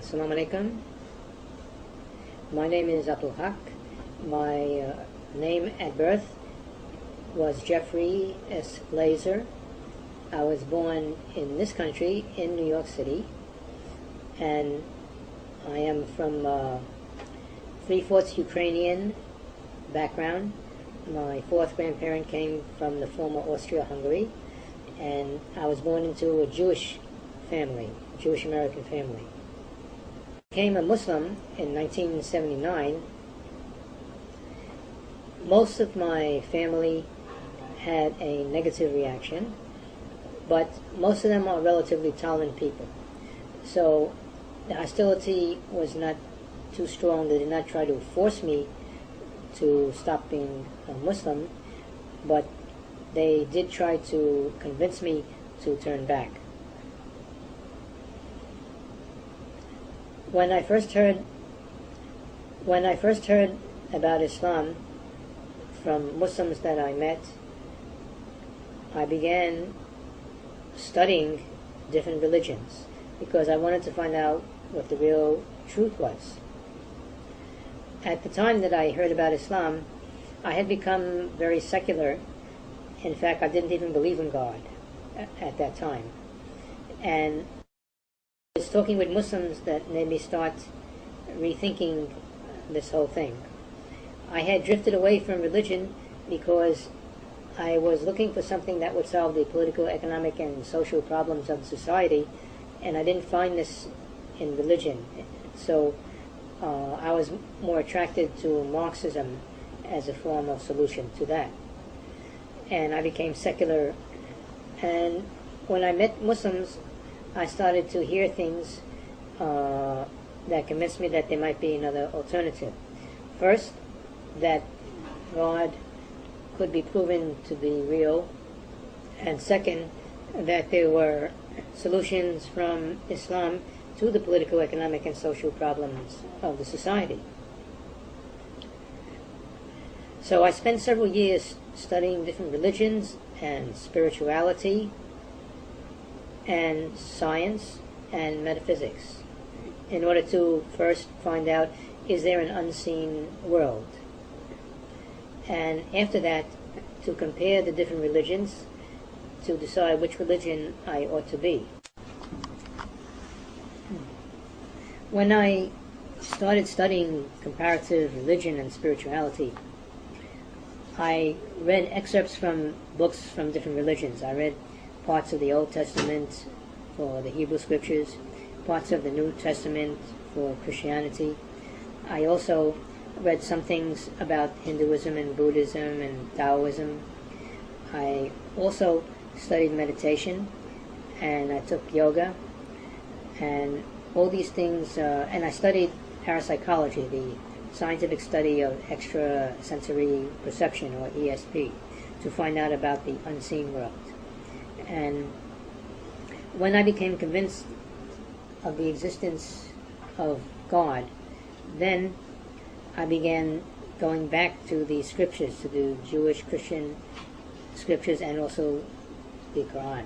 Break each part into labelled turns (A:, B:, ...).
A: Assalamu alaikum. My name is Abdul Haq. My name at birth was Jeffrey S. Laser. I was born in this country, in New York City, and I am from 3/4 Ukrainian background. My fourth grandparent came from the former Austria-Hungary, and I was born into a Jewish family, Jewish-American family. I became a Muslim in 1979. Most of my family had a negative reaction, but most of them are relatively tolerant people. So the hostility was not too strong. They did not try to force me to stop being a Muslim, but they did try to convince me to turn back. When I first heard about Islam from Muslims that I met, I began studying different religions because I wanted to find out what the real truth was. At the time that I heard about Islam, I had become very secular. In fact, I didn't even believe in God at that time. And I was talking with Muslims that made me start rethinking this whole thing. I had drifted away from religion because I was looking for something that would solve the political, economic, and social problems of society, and I didn't find this in religion. So I was more attracted to Marxism as a form of solution to that. And I became secular. And when I met Muslims, I started to hear things that convinced me that there might be another alternative. First, that God could be proven to be real, and second, that there were solutions from Islam to the political, economic, and social problems of the society. So I spent several years studying different religions and spirituality and science and metaphysics in order to first find out, is there an unseen world? And after that, to compare the different religions to decide which religion I ought to be. When I started studying comparative religion and spirituality, I read excerpts from books from different religions. I read parts of the Old Testament for the Hebrew Scriptures, parts of the New Testament for Christianity. I also read some things about Hinduism and Buddhism and Taoism. I also studied meditation, and I took yoga, and all these things, and I studied parapsychology, the scientific study of extrasensory perception, or ESP, to find out about the unseen world. And when I became convinced of the existence of God, then I began going back to the scriptures, to the Jewish, Christian scriptures, and also the Quran.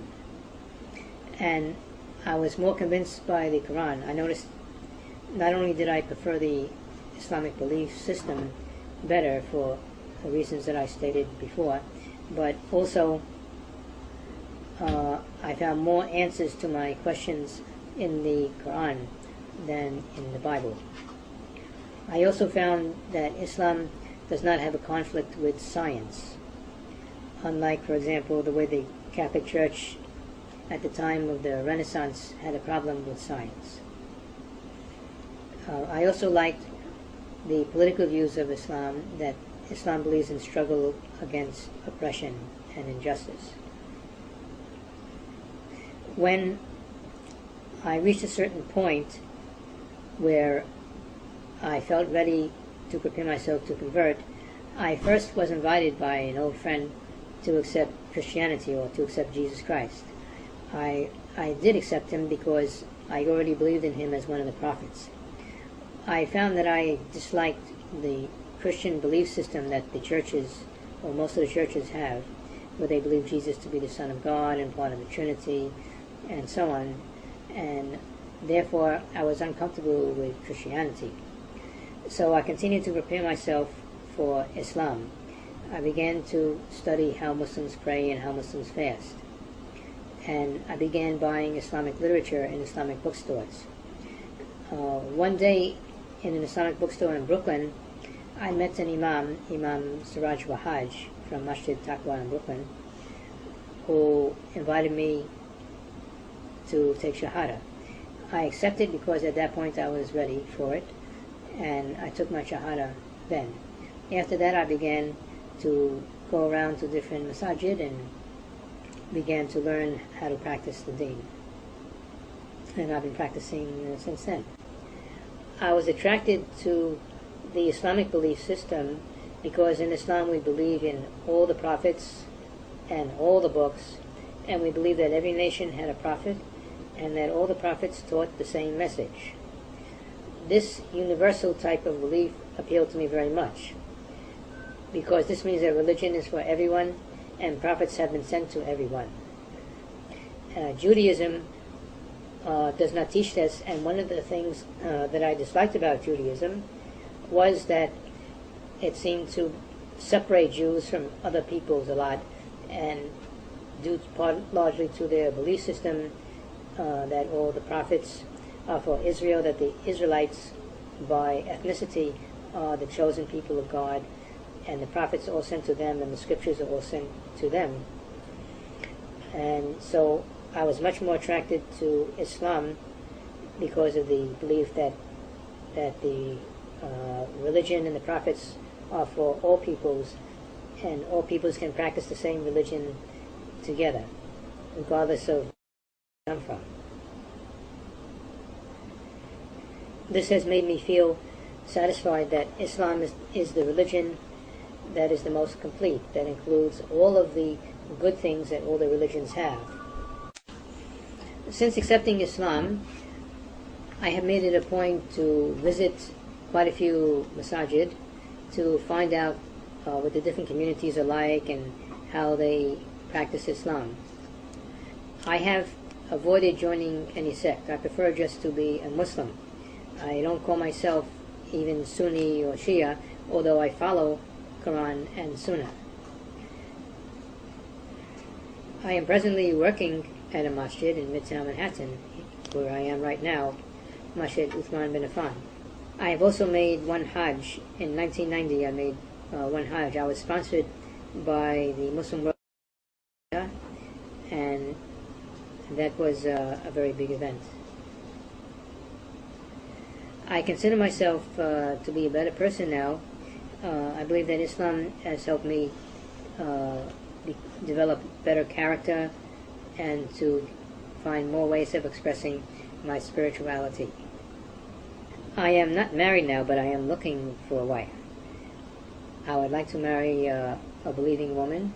A: And I was more convinced by the Quran. I noticed not only did I prefer the Islamic belief system better for the reasons that I stated before, but also I found more answers to my questions in the Quran than in the Bible. I also found that Islam does not have a conflict with science, unlike, for example, the way the Catholic Church at the time of the Renaissance had a problem with science. I also liked the political views of Islam, that Islam believes in struggle against oppression and injustice. When I reached a certain point where I felt ready to prepare myself to convert, I first was invited by an old friend to accept Christianity, or to accept Jesus Christ. I did accept him because I already believed in him as one of the prophets. I found that I disliked the Christian belief system that the churches, or most of the churches, have, where they believe Jesus to be the Son of God and part of the Trinity, and so on. And Therefore, I was uncomfortable with Christianity. So I continued to prepare myself for Islam. I began to study how Muslims pray and how Muslims fast. And I began buying Islamic literature in Islamic bookstores. One day, in an Islamic bookstore in Brooklyn, I met an Imam Siraj Wahaj from Masjid Taqwa in Brooklyn, who invited me to take Shahada. I accepted because at that point I was ready for it, and I took my Shahada then. After that, I began to go around to different masajid and began to learn how to practice the deen. And I've been practicing since then. I was attracted to the Islamic belief system because in Islam we believe in all the prophets and all the books, and we believe that every nation had a prophet and that all the prophets taught the same message. This universal type of belief appealed to me very much because this means that religion is for everyone and prophets have been sent to everyone. Judaism does not teach this, and one of the things that I disliked about Judaism was that it seemed to separate Jews from other peoples a lot, and due largely to their belief system that all the prophets are for Israel, that the Israelites by ethnicity are the chosen people of God, and the prophets are all sent to them, and the scriptures are all sent to them. And so I was much more attracted to Islam because of the belief that the religion and the prophets are for all peoples, and all peoples can practice the same religion together, regardless of where they come from. This has made me feel satisfied that Islam is the religion that is the most complete, that includes all of the good things that all the religions have. Since accepting Islam, I have made it a point to visit quite a few masajid to find out what the different communities are like and how they practice Islam. I have avoided joining any sect. I prefer just to be a Muslim. I don't call myself even Sunni or Shia, although I follow Quran and Sunnah. I am presently working at a masjid in Midtown Manhattan, where I am right now, Masjid Uthman bin Affan. I have also made one Hajj. In 1990 I made one Hajj. I was sponsored by the Muslim World, and that was a very big event. I consider myself to be a better person now. I believe that Islam has helped me develop better character and to find more ways of expressing my spirituality. I am not married now, but I am looking for a wife. I would like to marry a believing woman,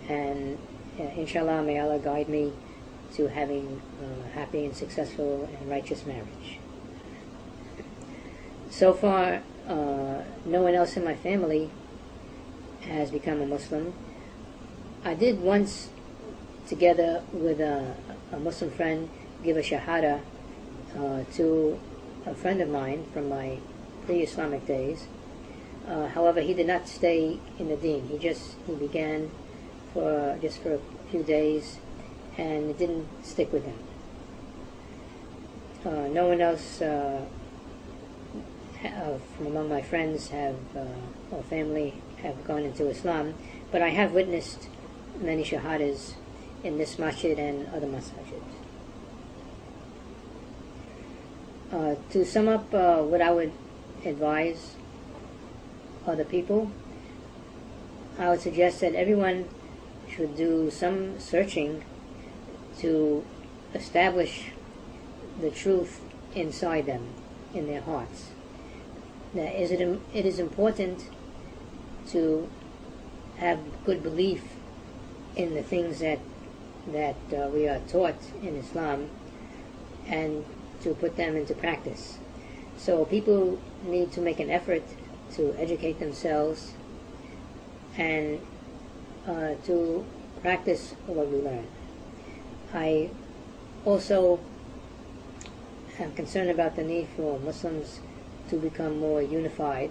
A: and inshallah, may Allah guide me to having a happy and successful and righteous marriage. So far, no one else in my family has become a Muslim. I did once, together with a Muslim friend, give a Shahada to a friend of mine from my pre-Islamic days. However, he did not stay in the deen. He began just for a few days, and it didn't stick with him. No one else from among my friends or family have gone into Islam, but I have witnessed many shahadas in this masjid and other masajid. To sum up what I would advise other people, I would suggest that everyone should do some searching to establish the truth inside them, in their hearts. Now, it is important to have good belief in the things that we are taught in Islam, and to put them into practice. So people need to make an effort to educate themselves and to practice what we learn. I also I'm concerned about the need for Muslims to become more unified,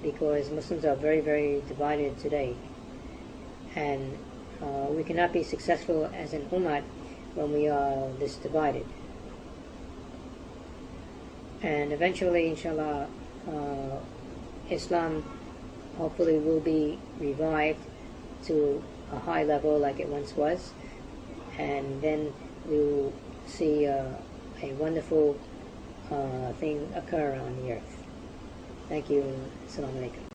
A: because Muslims are very, very divided today. And we cannot be successful as an ummah when we are this divided. And eventually, inshallah, Islam hopefully will be revived to a high level like it once was, and then we will see a wonderful thing occur on the earth. Thank you. Assalamu alaikum.